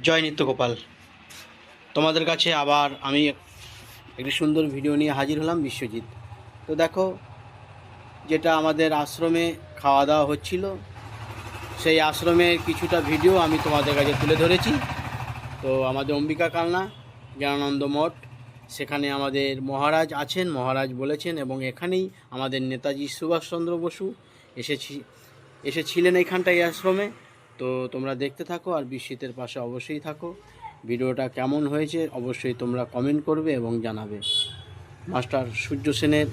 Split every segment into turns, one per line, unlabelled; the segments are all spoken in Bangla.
জয় নিত্যগোপাল। তোমাদের কাছে আবার আমি একটি সুন্দর ভিডিও নিয়ে হাজির হলাম। বিশ্বজিৎ, তো দেখো, যেটা আমাদের আশ্রমে খাওয়া দাওয়া হচ্ছিল, সেই আশ্রমের কিছুটা ভিডিও আমি তোমাদের কাছে তুলে ধরেছি। তো আমাদের অম্বিকা কালনা জ্ঞানানন্দ মঠ, সেখানে আমাদের মহারাজ আছেন, মহারাজ বলেছেন, এবং এখানেই আমাদের নেতাজি সুভাষচন্দ্র বসু এসেছিলেন এইখানটায়, এই আশ্রমে। তো তোমরা দেখতে থাকো আর বিশ্বজিতের পাশে অবশ্যই থাকো। ভিডিওটা কেমন হয়েছে অবশ্যই তোমরা কমেন্ট করবে এবং জানাবে। মাস্টার সূর্য সেনের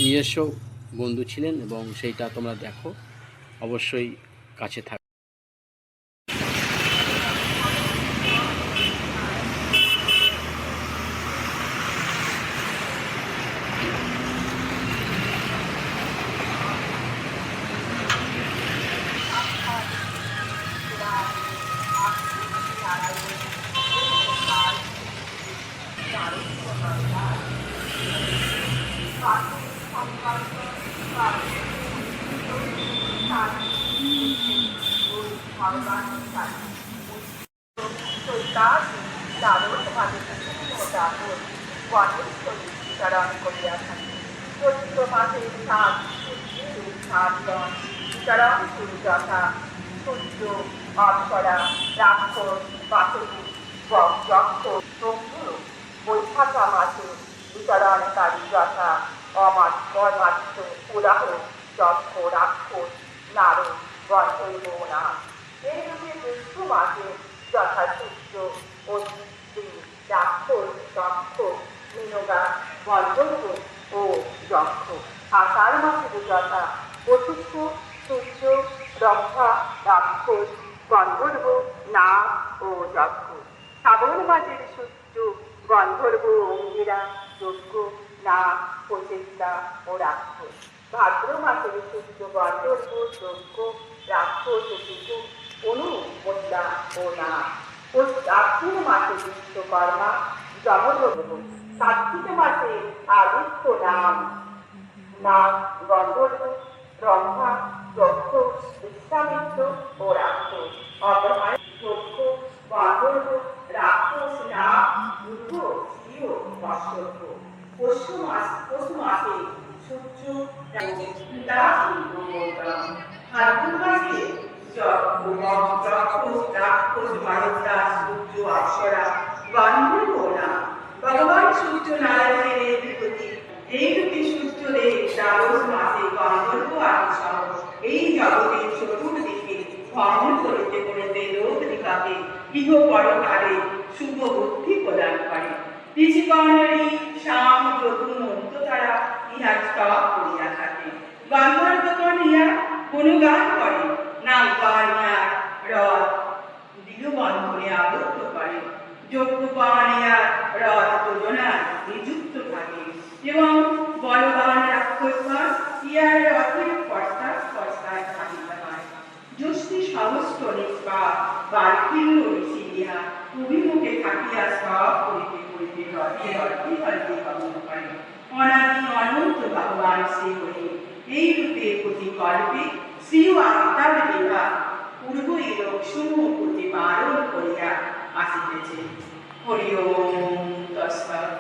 নিজস্ব বন্ধু ছিলেন এবং সেইটা তোমরা দেখো, অবশ্যই কাছে থাকো।
বিতরণ করিয়া থাকি। চৈত্র মাসের সাত সূর্যের সাতজন বিতরণ শুরু যথা সূর্য, অপ্সরা, রাক্ষস, বাসুকি, যক্ষ, প্রভৃতি। বৈশাখা মাসে বিতরণকারী যথা অমাত্য, পুরাহ, যক্ষ, রাক্ষস, নারদ, গন্ধর্ব, নাগ। এইরূপে জ্যৈষ্ঠ মাসে যথা সূর্য, অগ্নি, রাক্ষস, দক্ষ, মৃগা, গন্ধর্ব ও যক্ষ। আষাঢ় মাসে যথা বশিষ্ঠ, সূর্য, রম্ভা, রাক্ষস, গন্ধর্ব, নাগ ও যক্ষ। শ্রাবণ মাসের সূর্য, গন্ধর্ব, অঙ্গিরা, যজ্ঞ, নাগ, প্রচেষ্টা ও রাক্ষস। ভাদ্র মাসের সূর্য, গন্ধর্ব, যজ্ঞ, রাক্ষস ও শিশু, অনু, মোল্লা ও নাগ। আশ্বিন মাসে বিশ্বকর্মা, যমদগ্ন। কার্তিক মাসে আদিত্য, নাগ, গন্ধর্ব, রম্ভা, যক্ষ, বিশ্বামিত্র ও রাক্ষস। অগ্রহায়ণ, যক্ষ, গন্ধর্ব, রাক্ষস, নাগ, দুর্গ, শিব, বৎসর্গ। পৌষ মাসে সূর্য, ফাল্গুন মাসে রাক্ষস, মানবতা, সূর্য, অপ্সরা, গন্ধর্ব, নাগ। ভগবান সূর্য নারায়ণের এই বিভূতি। এইরূপে সূর্যদেব দ্বাদশ মাসে গন্ধর্ব আদি সহ এই জগতের চতুর্দিকে ভ্রমণ করিতে করিতে লোক দিগকে ইহ পরকালে শুভ বুদ্ধি প্রদান করে। ঋষিগণেরই শাম, যদু, মন্ত্র দ্বারা ইহা স্তব করিয়া থাকে। গন্ধর্বগণ ইহা গুণগান করে, নাগগণ ইহার রথ দিগবন্ধনে আবদ্ধ করে। যজ্ঞগণ ইহার রথ যোজনায় নিযুক্ত থাকে এবং বলবান রাক্ষসগণ ইহার রথের পশ্চাৎ থাকিত হয়। যষ্টি সহস্র নিষ্পাপ বার্কিল্য ঋষি ইহা অভিমুখে থাকিয়া স্তব করিতে করিতে রথে গমন করে। অনাদি অনন্ত ভগবান শ্রী হরি এই রূপে প্রতিকল্পে শ্রী আত্মার দেবা পূর্ব এই লোকসমূহ প্রতিপালন করিয়া আসিতেছে। হরি ওম তৎসৎ।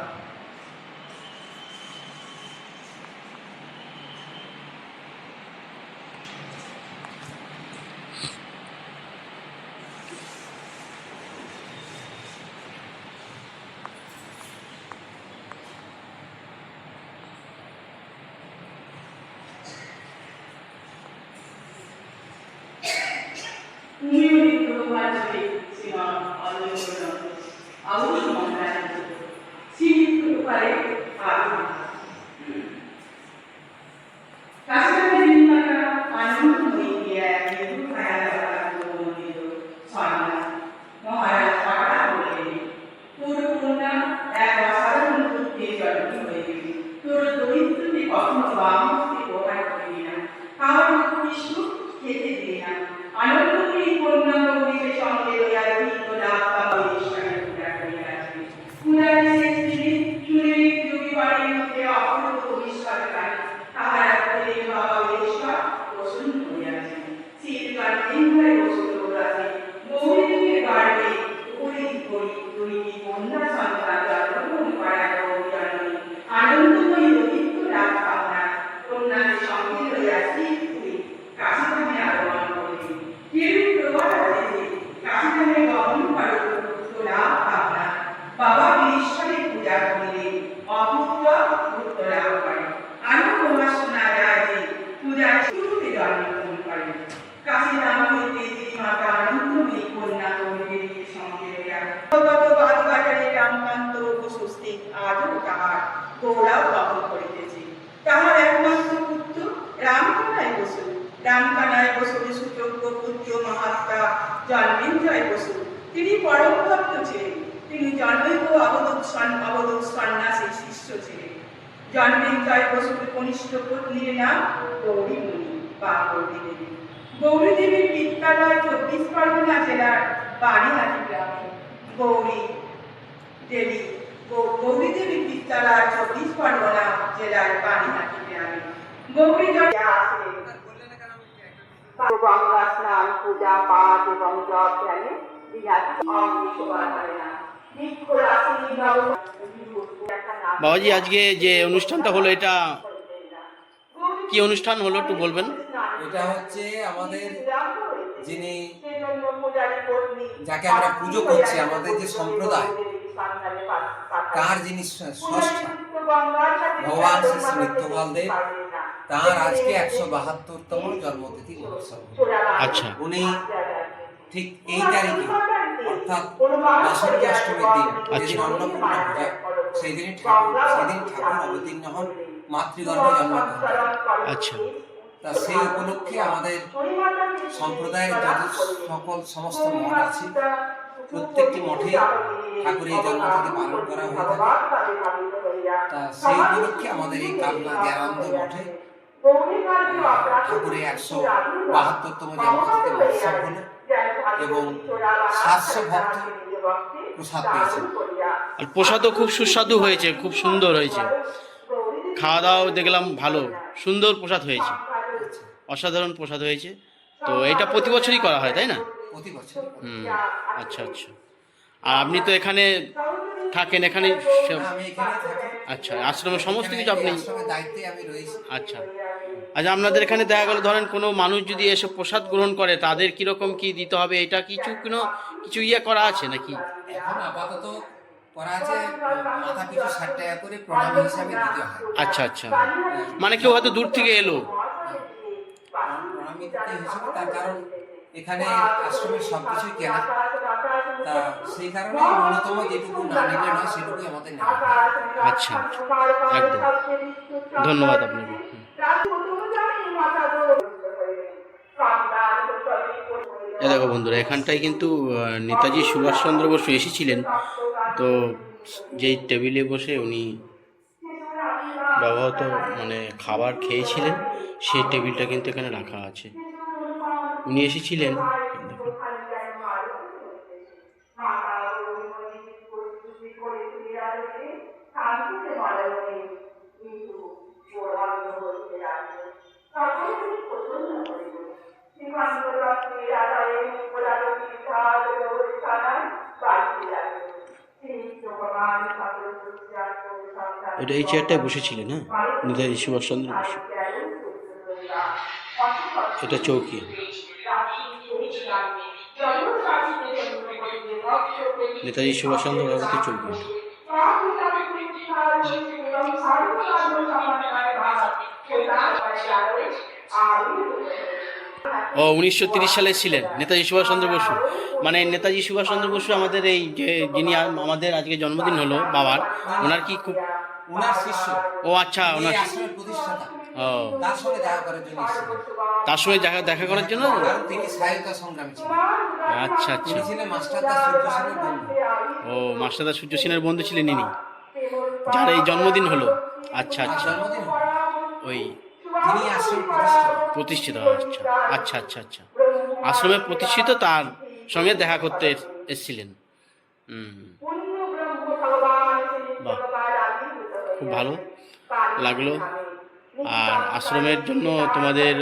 এই কন্যা তরুণীদের সঙ্গে গত বাগবাজারে রামকান্ত বসুস্থিত আজও তাহার গৌরব বহন করিতেছে। তাহার একমাত্র পুত্র রামকানাই বসু, রামকানাই বসুর সুযোগ্য পুত্র মহাত্মা জন্মেঞ্জয় বসু। তিনি পরম ভক্ত ছিলেন। তিনি জনৈক অবধূত সন্ন্যাসীর শিষ্য ছিলেন। জন্মেঞ্জয় বসুর কনিষ্ঠ পত্নীর নাম গৌরীমণি বা গৌরী দেবী। গৌরী দেবীর বিদ্যালয় 24 পরগনা জেলার বাড়িহাটি গ্রামে। গৌরী দেবীর বিদ্যালয় 24 পরগনা জেলার বাড়িহাটি গ্রামে। গৌরী গঙ্গা স্নান, পূজা পাঠ এবং জপ ধ্যানে বিরাটি অংশগ্রহণ করে না।
বাবাজি, আজকে যে অনুষ্ঠানটা হলো এটা কি অনুষ্ঠান হলো একটু বলবেন?
এটা হচ্ছে আমাদের যিনি যাকে আমরা পুজো করছি, আমাদের যে সম্প্রদায়, তার যিনি ষষ্ঠ ভগবান শ্রী শ্রী নিত্যপাল দেব, তার আজকে 172তম জন্মতিথি উৎসব।
আচ্ছা।
উনি ঠিক এই তারিখে অর্থাৎ বসন্ত অষ্টমীর দিন, যেদিন অন্নপূর্ণা পূজা, সেদিন ঠাকুর অবতীর্ণ হন, মাতৃগর্ভে জন্মগ্রহণ করেন।
আচ্ছা।
তা সেই উপলক্ষে আমাদের সম্প্রদায়ের যত সমস্ত মঠ আছে, প্রত্যেকটি মঠে ঠাকুরের জন্মতিথি পালন করা হয়ে থাকে। তা সেই উপলক্ষে আমাদের এই কালনা দয়ানন্দ মঠে ঠাকুরের 172তম জন্মতিথি উৎসব হলো এবং 700 ভক্ত প্রসাদ পেয়েছেন।
আর প্রসাদও খুব সুস্বাদু হয়েছে, খুব সুন্দর হয়েছে। খাওয়া দাওয়াও দেখলাম ভালো, সুন্দর প্রসাদ হয়েছে, অসাধারণ প্রসাদ হয়েছে। তো এটা প্রতি বছরই করা হয়, তাই না?
প্রতি বছর।
আচ্ছা আচ্ছা। আর আপনি তো এখানে থাকেন, এখানে
আমি এখানে থাকি।
আচ্ছা, আশ্রমের সমস্ত কিছু আপনি?
আশ্রমের দায়িত্বে আমি রয়েছি।
আচ্ছা আচ্ছা। আপনাদের এখানে দেখা গেল ধরেন কোনো মানুষ যদি এসে প্রসাদ গ্রহণ করে, তাদের কিরকম কি দিতে হবে, এটা কিছু ইয়ে করা আছে নাকি?
এখন আপাতত করা আছে, মাথা পিছু 60 টাকা করে প্রণাম হিসাবে দিতে হয়।
আচ্ছা আচ্ছা। মানে কেউ হয়তো দূর থেকে এলো,
প্রণাম দিতে হিসাবে, তার কারণ এখানে আশ্রমের সবকিছুই কেনা, তা সেই কারণে ন্যূনতম যেটুকু না নিলে নয় সেটুকুই আমাদের নেওয়া হয়।
আচ্ছা, একদম ধন্যবাদ আপনাকে। এ দেখো বন্ধুরা, এখানটায় কিন্তু নেতাজি সুভাষচন্দ্র বসু এসেছিলেন। তো যেই টেবিলে বসে উনি ব্যবহৃত খাবার খেয়েছিলেন, সেই টেবিলটা কিন্তু এখানে রাখা আছে। উনি এসেছিলেন, এটা এই চেয়ারটায় বসেছিলেন। হ্যাঁ, নেতাজি সুভাষচন্দ্র বসু। এটা চৌকি। নেতাজি সুভাষচন্দ্র বসু চৌকি। ও 1930 সালে ছিলেন নেতাজি সুভাষচন্দ্র বসু। নেতাজি সুভাষচন্দ্র বসু আমাদের এই যে যিনি আমাদের আজকে জন্মদিন হলো বাবার, ওনার কি খুব
ওনার শিষ্য।
ও আচ্ছা, ওনার
আশ্রমের প্রতিষ্ঠাতা।
ও,
তার সঙ্গে দেখা করার জন্য এসেছিলেন।
তার সঙ্গে দেখা করার জন্য?
কারণ তিনি স্বাধীনতা সংগ্রামী ছিলেন।
আচ্ছা আচ্ছা।
তিনি ছিলেন মাস্টারদা সূর্য সেনের বন্ধু।
ও, মাস্টারদা সূর্য সেনের বন্ধু ছিলেন ইনি, যার এই জন্মদিন হলো। আচ্ছা আচ্ছা।
জন্মদিন
ওই
যিনি আশ্রম
প্রতিষ্ঠিত। আচ্ছা আচ্ছা আচ্ছা আচ্ছা। আশ্রমে প্রতিষ্ঠিত, তার সঙ্গে দেখা করতে এসেছিলেন। বাহ, খুব ভালো লাগলো। আর আশ্রমের জন্য তোমাদের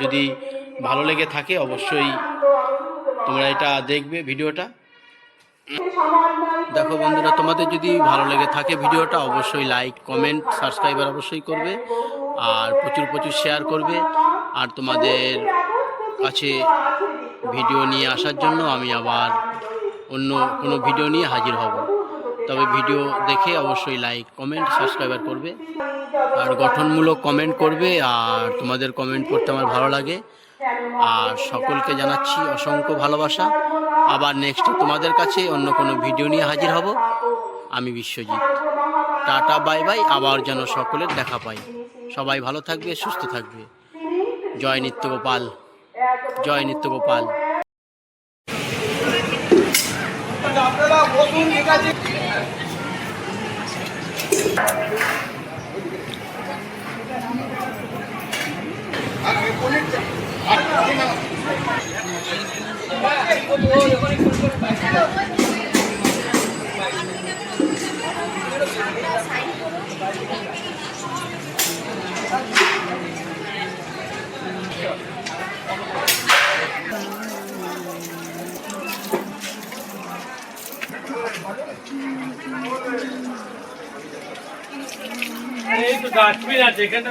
যদি ভালো লেগে থাকে, অবশ্যই তোমরা এটা দেখবে ভিডিওটা। দেখো বন্ধুরা, তোমাদের যদি ভালো লেগে থাকে ভিডিওটা, অবশ্যই লাইক, কমেন্ট, সাবস্ক্রাইবার অবশ্যই করবে, আর প্রচুর প্রচুর শেয়ার করবে। আর তোমাদের কাছে ভিডিও নিয়ে আসার জন্য আমি আবার অন্য কোনো ভিডিও নিয়ে হাজির হব। তবে ভিডিও দেখে অবশ্যই লাইক, কমেন্ট, সাবস্ক্রাইবার করবে, আর গঠনমূলক কমেন্ট করবে। আর তোমাদের কমেন্ট পড়তে আমার ভালো লাগে। আর সকলকে জানাচ্ছি অসংখ্য ভালোবাসা। আবার নেক্সট তোমাদের কাছে অন্য কোনো ভিডিও নিয়ে হাজির হব। আমি বিশ্বজিৎ। Tata bye bye. আবার যেন সকলের দেখা পাই। সবাই ভালো থাকবে, সুস্থ থাকবে। জয় নিত্যগোপাল, জয় নিত্যগোপাল।
এই তো ডাস্টবিন আছে এখানে।